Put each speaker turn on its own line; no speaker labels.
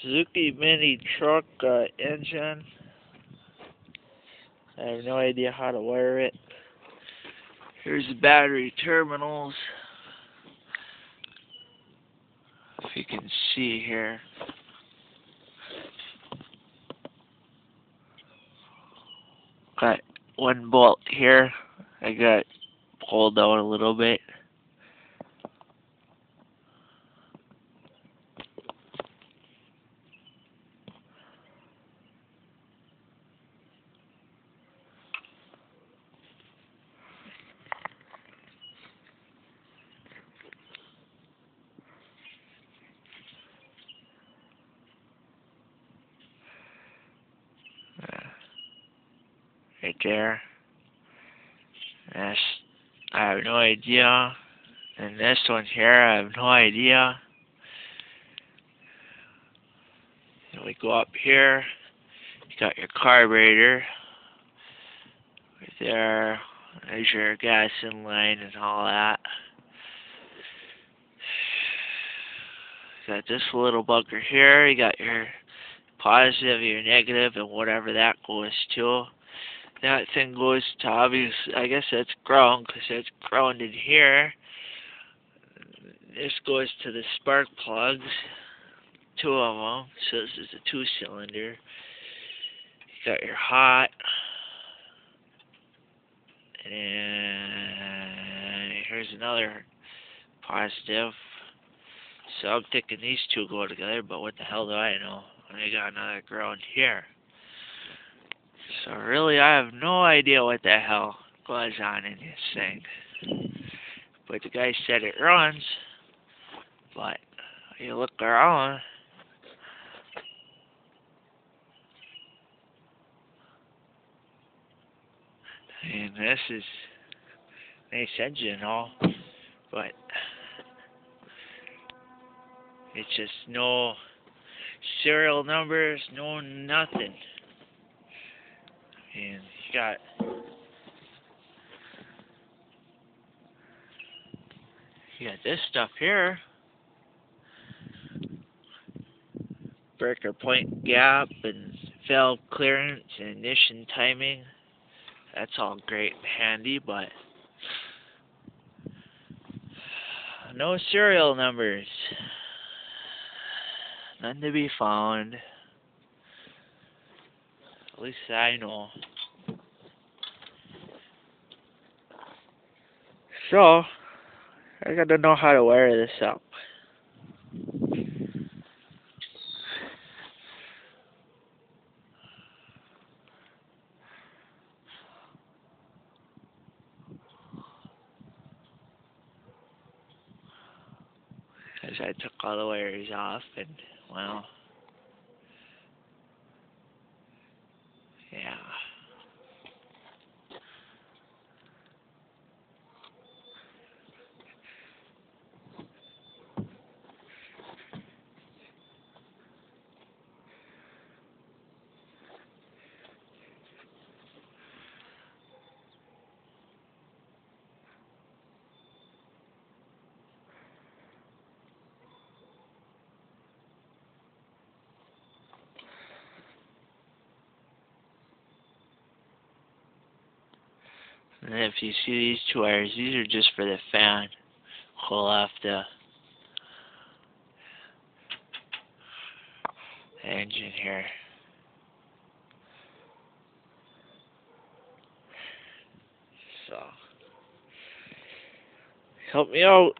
Suzuki minitruck engine. I have no idea how to wire it. Here's the battery terminals. If you can see here. Got one bolt here. I got pulled out a little bit. Right there. This, I have no idea. And this one here, I have no idea. And we go up here. You got your carburetor. Right there. There's your gas in line and all that. You got this little bugger here. You got your positive, your negative, and whatever that goes to. That thing goes to obvious. I guess that's ground because it's grounded here. This goes to the spark plugs, 2 of them. So this is a 2-cylinder. You got your hot, and here's another positive. So I'm thinking these two go together, but what the hell do I know? I got another ground here. So really, I have no idea what the hell goes on in this thing. But the guy said it runs. But you look around, and this is a nice engine and all, but it's just no serial numbers, no nothing. And you got this stuff here. Breaker point gap and valve clearance and ignition timing. That's all great and handy, but no serial numbers. None to be found. At least I know. So, I gotta know how to wire this up. Because I took all the wires off and, well, yeah. And if you see these 2 wires, these are just for the fan. Pull off the engine here. So, help me out.